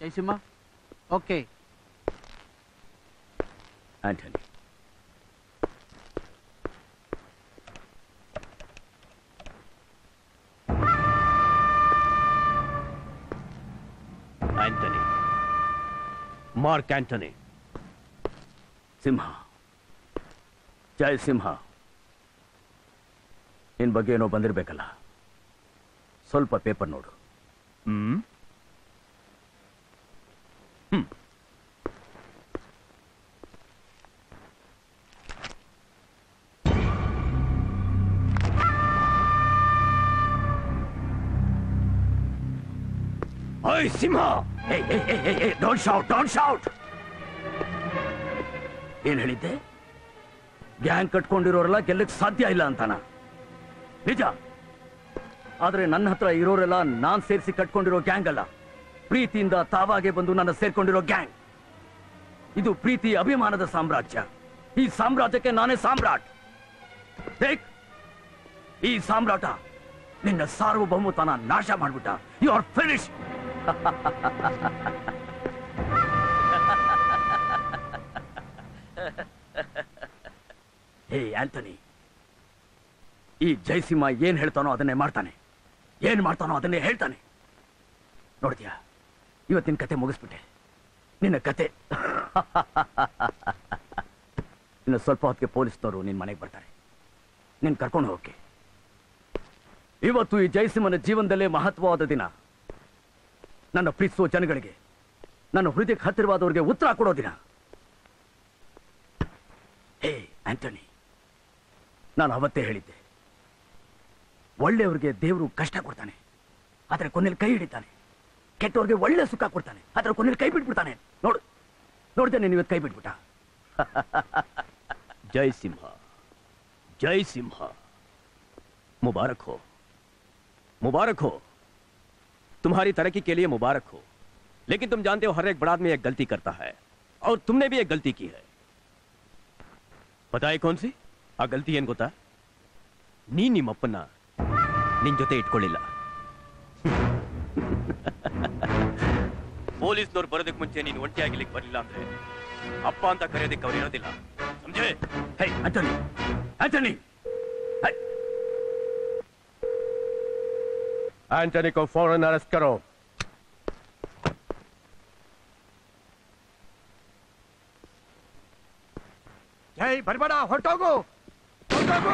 Jayasimha okay. Antony, Antony, Mark Antony. Simha, Jaya Simha, ನಿನ್ ಬಗ್ಗೆ ಏನೋ ಬಂದಿರಬೇಕಲ್ಲ, ಸ್ವಲ್ಪ ಪೇಪರ್ ನೋಡು. ಓಯ್ Simha! Don't shout, don't shout. ಏನ್ ಹೇಳಿದ್ದೆ? ಗ್ಯಾಂಗ್ ಕಟ್ಕೊಂಡಿರೋರೆಲ್ಲ ಗೆಲ್ಲಕ್ಕೆ ಸಾಧ್ಯ ಇಲ್ಲ ಅಂತಾನ? ನಿಜ. ಆದ್ರೆ ನನ್ನ ಹತ್ರ ಇರೋರೆಲ್ಲ ನಾನ್ ಸೇರಿಸಿ ಕಟ್ಕೊಂಡಿರೋ ಗ್ಯಾಂಗ್ ಅಲ್ಲ, ಪ್ರೀತಿಯಿಂದ ತಾವಾಗೆ ಬಂದು ನನ್ನ ಸೇರ್ಕೊಂಡಿರೋ ಗ್ಯಾಂಗ್. ಇದು ಪ್ರೀತಿ ಅಭಿಮಾನದ ಸಾಮ್ರಾಜ್ಯ. ಈ ಸಾಮ್ರಾಜ್ಯಕ್ಕೆ ನಾನೇ ಸಾಮ್ರಾಟ್. ಈ ಸಾಮ್ರಾಟ ನಿನ್ನ ಸಾರ್ವಭೌಮತನ ನಾಶ ಮಾಡ್ಬಿಟ್ಟ. You are finish. Hey Antony, ಈ ಜಯಸಿಂಹ ಏನ್ ಹೇಳ್ತಾನೋ ಅದನ್ನೇ ಮಾಡ್ತಾನೆ, ಏನ್ ಮಾಡ್ತಾನೋ ಅದನ್ನೇ ಹೇಳ್ತಾನೆ. ನೋಡ್ತೀಯಾ, ಇವತ್ತಿನ ಕತೆ ಮುಗಿಸ್ಬಿಟ್ಟೆ. ನಿನ್ನ ಕತೆ ಇನ್ನು ಸ್ವಲ್ಪ ಹೊತ್ತಿಗೆ ಪೊಲೀಸ್ನವರು ನಿನ್ನ ಮನೆಗೆ ಬರ್ತಾರೆ, ನಿನ್ನ ಕರ್ಕೊಂಡು ಹೋಗಕ್ಕೆ. ಇವತ್ತು ಈ ಜಯಸಿಂಹನ ಜೀವನದಲ್ಲೇ ಮಹತ್ವವಾದ ದಿನ. ನನ್ನ ಪ್ರೀತಿಸುವ ಜನಗಳಿಗೆ, ನನ್ನ ಹೃದಯಕ್ಕೆ ಹತ್ತಿರವಾದವರಿಗೆ ಉತ್ತರ ಕೊಡೋ ದಿನ. ಹೇ ಆಂಟನಿ, ನಾನು ಅವತ್ತೇ ಹೇಳಿದ್ದೆ, ಒಳ್ಳೆಯವ್ರಿಗೆ ದೇವರು ಕಷ್ಟ ಕೊಡ್ತಾನೆ, ಆದ್ರೆ ಕೊನೆಯಲ್ಲಿ ಕೈ ಹಿಡಿತಾನೆ. ಕೆಟ್ಟವ್ರಿಗೆ ಒಳ್ಳೆ ಸುಖ ಕೊಡ್ತಾನೆ, ಆದ್ರೆ ಕೊನೆಯಲ್ಲಿ ಕೈ ಬಿಟ್ಬಿಡ್ತಾನೆ. ನೋಡ್ತೇನೆ ನೀವು ಕೈ ಬಿಟ್ಬಿಟ್ಟ. जय सिंह, जय सिंह, मुबारक हो, मुबारक हो, तुम्हारी तरक्की के लिए मुबारक हो। लेकिन तुम जानते हो हर एक बड़ा आदमी एक गलती करता है, और तुमने भी एक गलती की है। पता है कौन सी आ गलती? ಏನ್ ಗೊತ್ತಾ? ನೀ ನಿಮ್ಮಪ್ಪನ ನಿನ್ ಜೊತೆ ಇಟ್ಕೊಳ್ಳಿಲ್ಲ. ಪೊಲೀಸ್ನವ್ರು ಬರೋದಕ್ಕೆ ಮುಂಚೆ ನೀನು ಒಂಟಿಯಾಗಿ ಇಲ್ಲಿಗೆ ಬರಲಿಲ್ಲ ಅಂದ್ರೆ ಅಪ್ಪ ಅಂತ ಕರೆಯೋದಕ್ಕೆ ಅವ್ರು ಇರೋದಿಲ್ಲ. समझे? हे एंटनी, एंटनी, एंटनी को फौरन अरेस्ट करो। जय बड़बड़ा, ಹೊರಟೋಗು, ಹೊರಟೋಗು.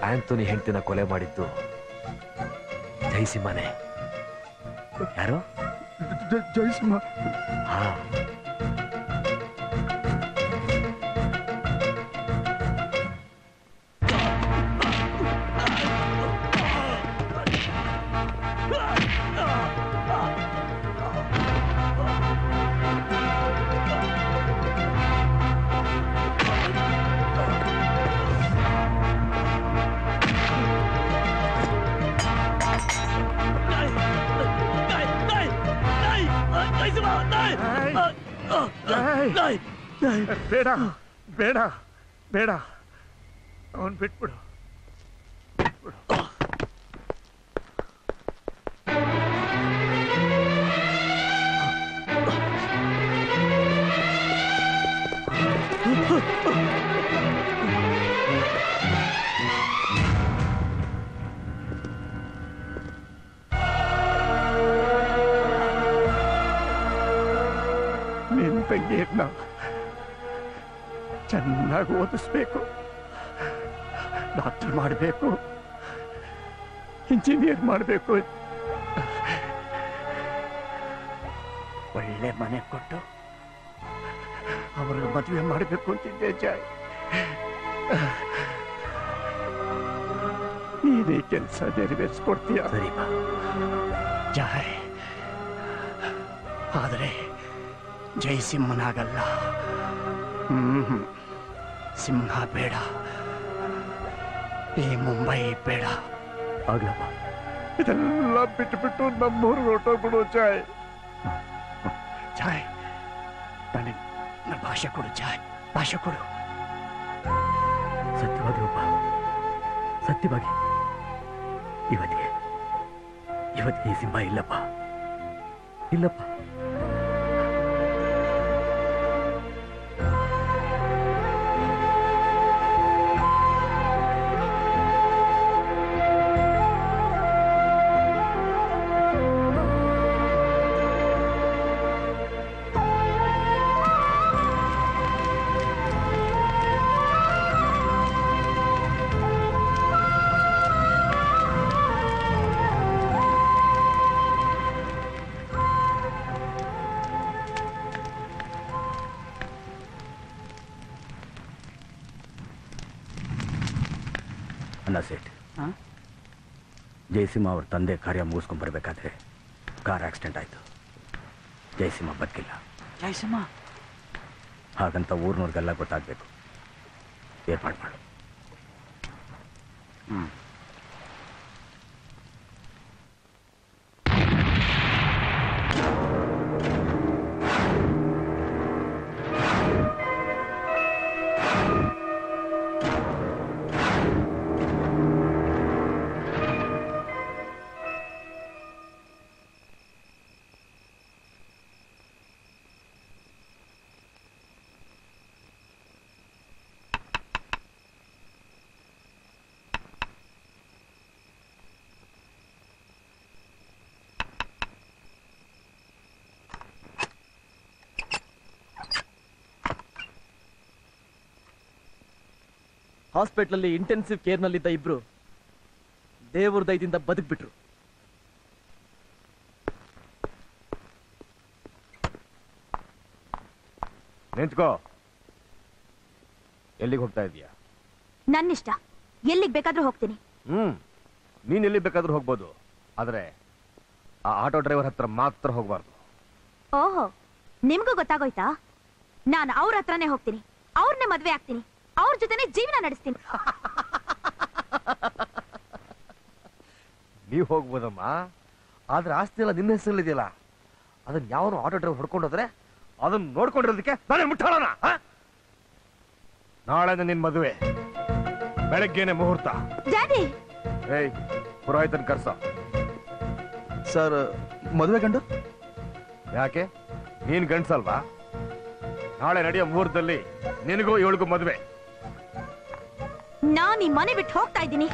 ಆಂಟನಿ ಹೆಂಡತಿನ ಕೊಲೆ ಮಾಡಿದ್ದು ಜಯಸಿಂಹನೇ. ಯಾರು? ಜಯಸಿಂಹ. ಹಾ, ಬೇಡ ಬೇಡ ಬೇಡ, ಅವನ್ ಬಿಟ್ಬಿಡು. ತಂಗಿಯನ್ನ ಚೆನ್ನಾಗಿ ಓದಿಸ್ಬೇಕು, ಡಾಕ್ಟರ್ ಮಾಡಬೇಕು, ಇಂಜಿನಿಯರ್ ಮಾಡಬೇಕು, ಒಳ್ಳೆ ಮನೆ ಕೊಟ್ಟು ಅವ್ರಿಗೆ ಮದುವೆ ಮಾಡಬೇಕು ಅಂತಿದ್ದೆ ಜಾಯ್. ನೀನೇ ಕೆಲಸ ನೆರವೇರಿಸ್ಕೊಡ್ತೀಯ ಜಾಯ್. ಆದರೆ ಜಯಸಿಂಹನಾಗಲ್ಲ. ಸಿಂಹ ಬೇಡ, ಈ ಮುಂಬೈ ಬೇಡ. ಆಗ್ಲಪ್ಪ. ಇದೆಲ್ಲ ಬಿಟ್ಟು ನಮ್ಮೂರು ಹೊರಟೋಗ್ಬಿಡು ಜಾಯ್. ಜಾಯ್, ನನಗೆ ನನ್ನ ಭಾಷೆ ಕೊಡು ಜಾಯ್, ಭಾಷೆ ಕೊಡು. ಸತ್ಯವಾಗ್ಲಪ್ಪ, ಸತ್ಯವಾಗಿ ಇವತ್ತಿಗೆ ಈ ಸಿಂಹ ಇಲ್ಲಪ್ಪ, ಇಲ್ಲಪ್ಪ. ಅಲ್ಲ ಸೇಠ್, ಜಯಸಿಂಹ ಅವ್ರ ತಂದೆ ಕಾರ್ಯ ಮುಗಿಸ್ಕೊಂಡ್ ಬರ್ಬೇಕಾದ್ರೆ ಕಾರ್ ಆಕ್ಸಿಡೆಂಟ್ ಆಯ್ತು. ಜಯಸಿಂಹ ಬದುಕಿಲ್ಲ. ಜಯಸಿಂಹ ಹಾಗಂತ ಊರ್ನವ್ರಿಗೆಲ್ಲ ಗೊತ್ತಾಗ್ಬೇಕು. ಏರ್ಪಾಡು ಮಾಡು. ಹಾಸ್ಪಿಟಲ್ ಇಂಟೆನ್ಸಿವ್ ಕೇರ್ ನಲ್ಲಿದ್ದ ಇಬ್ರು ದೇವ್ರ ದಯದಿಂದ ಬದುಕ್ಬಿಟ್ರು. ನಿಂತ್ಕೋ. ಎಲ್ಲಿಗೆ ಹೋಗ್ತಾ ಇದೀಯಾ? ನನ್ನಿಷ್ಟ, ಎಲ್ಲಿಗೆ ಬೇಕಾದ್ರೂ ಹೋಗ್ತೀನಿ. ನೀನ್ ಎಲ್ಲಿ ಬೇಕಾದ್ರೂ ಹೋಗ್ಬೋದು, ಆದ್ರೆ ಆ ಆಟೋ ಡ್ರೈವರ್ ಹತ್ರ ಮಾತ್ರ ಹೋಗ್ಬಾರ್ದು. ಓಹೋ, ನಿಮ್ಗೂ ಗೊತ್ತಾಗೋಯ್ತಾ? ನಾನು ಅವ್ರ ಹತ್ರನೇ ಹೋಗ್ತೀನಿ, ಅವ್ರನ್ನೇ ಮದ್ವೆ ಆಗ್ತೀನಿ, ಅವ್ರ ಜೊತೆನೆ ಜೀವನ ನಡೆಸ್ತೀನಿ. ನೀವ್ ಹೋಗ್ಬೋದಮ್ಮ, ಆದ್ರೆ ಆಸ್ತಿ ಎಲ್ಲ ನಿನ್ನ ಹೆಸರಲ್ಲಿದೆಯಲ್ಲ, ಅದನ್ನ ಯಾವನು ಆಟೋ ಡ್ರೈವರ್ ಹೊಡ್ಕೊಂಡೋದ್ರೆ ಅದನ್ನ ನೋಡ್ಕೊಂಡಿರೋದಕ್ಕೆ ನಾನೇ ಮುಟ್ಟಾಳೋಣ. ನಾಳೆ ನಿನ್ ಮದುವೆ, ಬೆಳಗ್ಗೆನೆ ಮುಹೂರ್ತ. ಡ್ಯಾಡಿ, ಏಯ್ ಪುರೋಹಿತನ್ ಕರ್ಸ. ಸರ್, ಮದುವೆ ಗಂಡು ಯಾಕೆ ನೀನ್ ಗಂಡ್ಸಲ್ವಾ? ನಾಳೆ ನಡೆಯೋ ಮುಹೂರ್ತದಲ್ಲಿ ನಿನಗೂ ಇವಳಿಗೂ ಮದುವೆ. ನಾನ್ ಈ ಮನೆ ಬಿಟ್ಟು ಹೋಗ್ತಾ ಇದ್ದೀನಿ.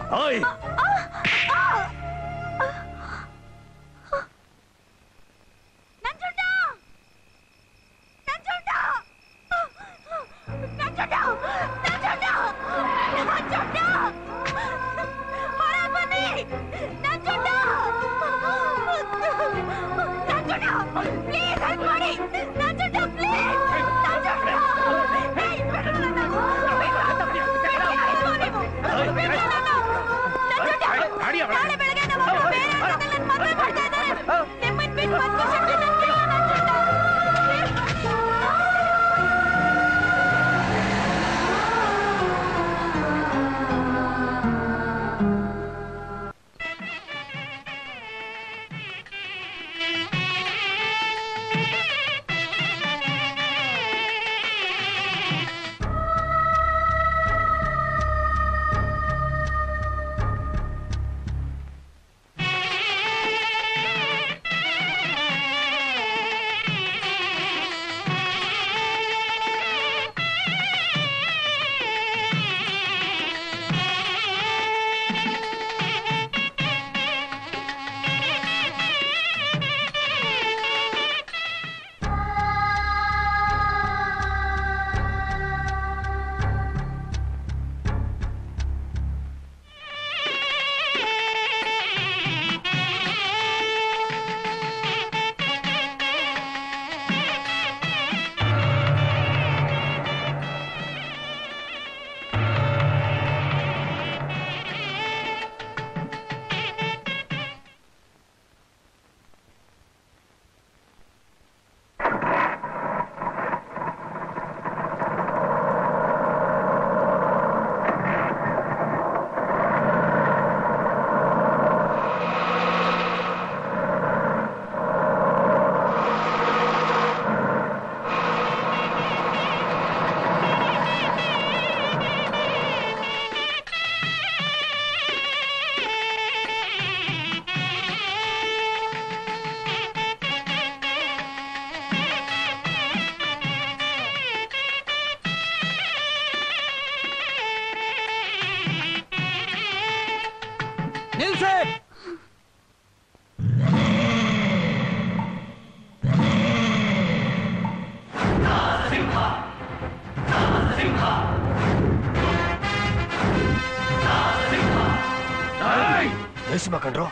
ನಿಲ್ಸೆ. ಜಯಸಿಂಹ ಕಂಡ್ರು.